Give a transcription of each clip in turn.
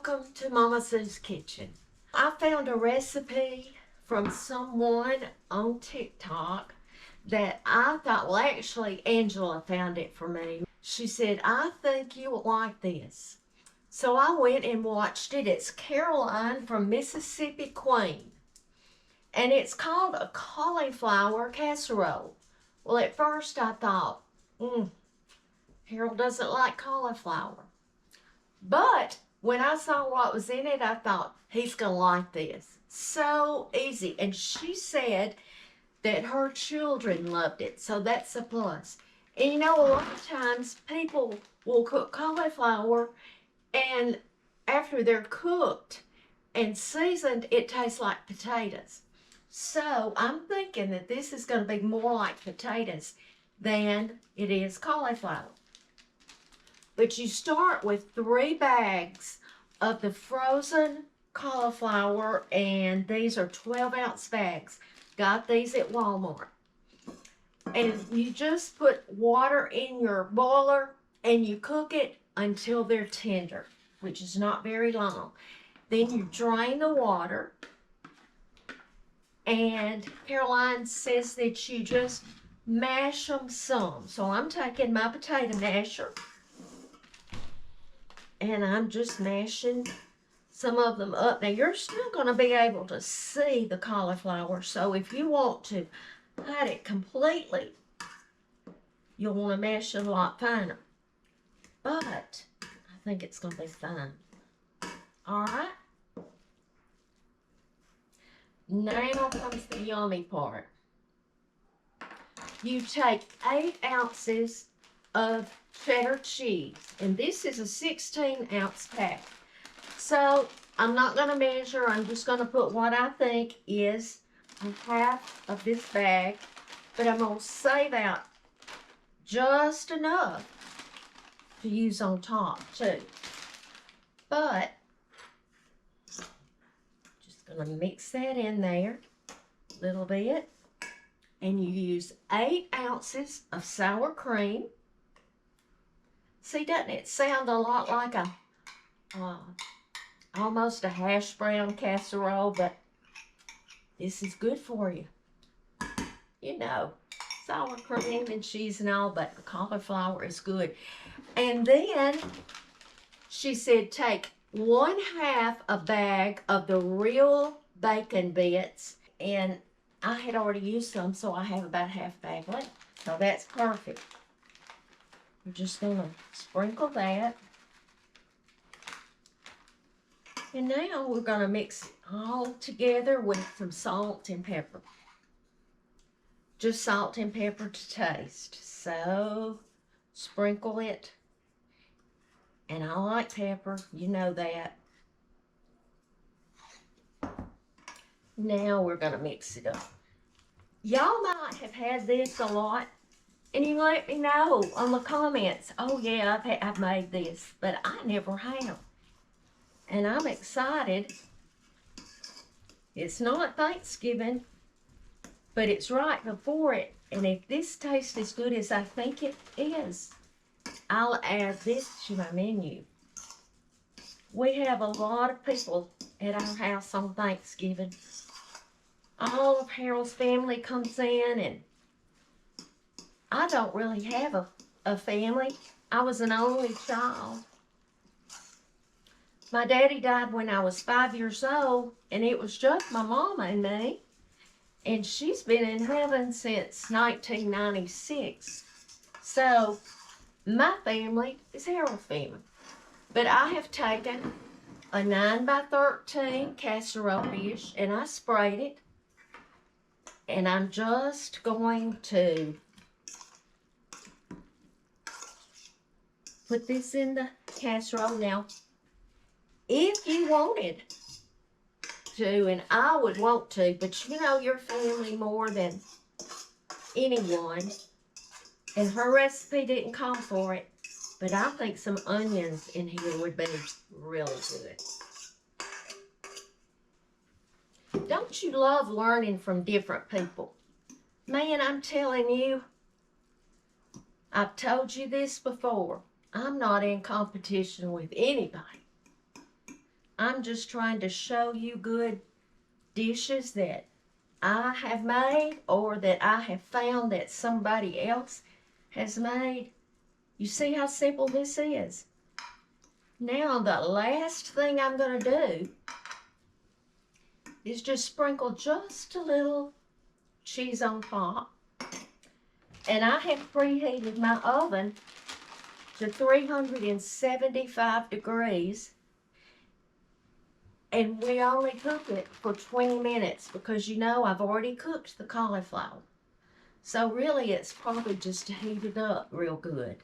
Welcome to Mama Sue's Kitchen. I found a recipe from someone on TikTok that I thought, well, actually, Angela found it for me. She said, I think you will like this. So I went and watched it. It's Caroline from Mississippi Queen. And it's called a cauliflower casserole. Well, at first I thought, Harold doesn't like cauliflower. But when I saw what was in it, I thought, he's going to like this. So easy. And she said that her children loved it. So that's a plus. And you know, a lot of times people will cook cauliflower and after they're cooked and seasoned, it tastes like potatoes. So I'm thinking that this is going to be more like potatoes than it is cauliflower. But you start with 3 bags of the frozen cauliflower, and these are 12-ounce bags. Got these at Walmart. And you just put water in your boiler and you cook it until they're tender, which is not very long. Then you drain the water, and Caroline says that you just mash them some. So I'm taking my potato masher and I'm just mashing some of them up. Now you're still going to be able to see the cauliflower, so if you want to hide it completely, you'll want to mash it a lot finer. But I think it's going to be fine. All right. Now comes the yummy part. You take 8 ounces of cheddar cheese, and this is a 16-ounce pack. So I'm not going to measure. I'm just going to put what I think is half of this bag, but I'm going to save out just enough to use on top too. But just going to mix that in there a little bit, and you use 8 ounces of sour cream. See, doesn't it sound a lot like a almost a hash brown casserole, but this is good for you. You know, sour cream and cheese and all, but the cauliflower is good. And then she said take 1/2 a bag of the real bacon bits, and I had already used some, so I have about half a bag left. So that's perfect. We're just going to sprinkle that. And now we're going to mix it all together with some salt and pepper. Just salt and pepper to taste. So sprinkle it. And I like pepper, you know that. Now we're going to mix it up. Y'all might have had this a lot, and you let me know on the comments. Oh yeah, I've made this, but I never have. And I'm excited. It's not Thanksgiving, but it's right before it. And if this tastes as good as I think it is, I'll add this to my menu. We have a lot of people at our house on Thanksgiving. All of Harold's family comes in, and I don't really have a family. I was an only child. My daddy died when I was 5 years old, and it was just my mama and me. And she's been in heaven since 1996. So my family is Harold's family. But I have taken a 9x13 casserole dish, and I sprayed it. And I'm just going to put this in the casserole. Now, if you wanted to, and I would want to, but you know your family more than anyone, and her recipe didn't call for it, but I think some onions in here would be really good. Don't you love learning from different people? Man, I'm telling you, I've told you this before. I'm not in competition with anybody. I'm just trying to show you good dishes that I have made or that I have found that somebody else has made. You see how simple this is? Now the last thing I'm going to do is just sprinkle just a little cheese on top. And I have preheated my oven to 375 degrees. And we only cook it for 20 minutes because you know I've already cooked the cauliflower. So really it's probably just to heat it up real good.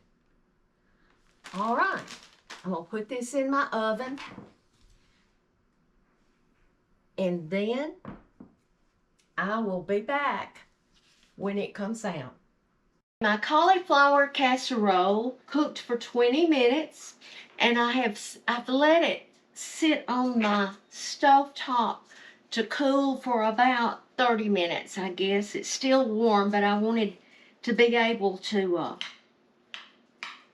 All right, I'm gonna put this in my oven. And then I will be back when it comes out. My cauliflower casserole cooked for 20 minutes, and I've let it sit on my stove top to cool for about 30 minutes, I guess. It's still warm, but I wanted to be able to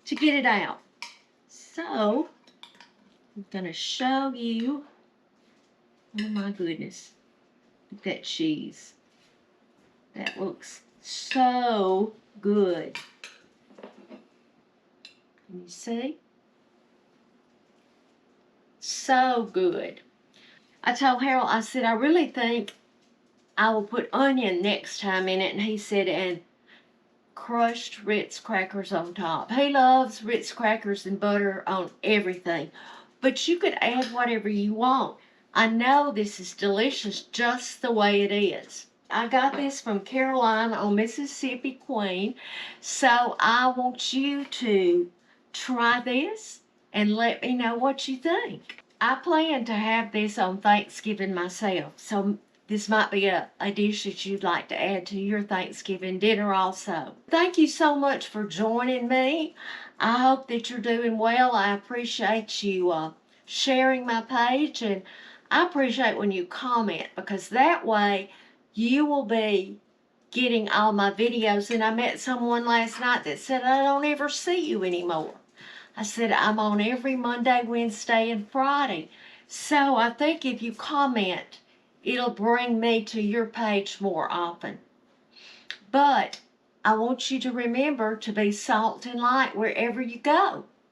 get it out. So, I'm going to show you. Oh my goodness. Look at that cheese. That looks so good. Can you see? So good. I told Harold, I said, I really think I will put onion next time in it. And he said, and crushed Ritz crackers on top. He loves Ritz crackers and butter on everything. But you could add whatever you want. I know this is delicious just the way it is. I got this from Carolina on Mississippi Queen. So I want you to try this and let me know what you think. I plan to have this on Thanksgiving myself, so this might be a dish that you'd like to add to your Thanksgiving dinner also. Thank you so much for joining me. I hope that you're doing well. I appreciate you sharing my page, and I appreciate when you comment, because that way you will be getting all my videos. And I met someone last night that said, I don't ever see you anymore. I said, I'm on every Monday, Wednesday, and Friday. So I think if you comment, it'll bring me to your page more often. But I want you to remember to be salt and light wherever you go.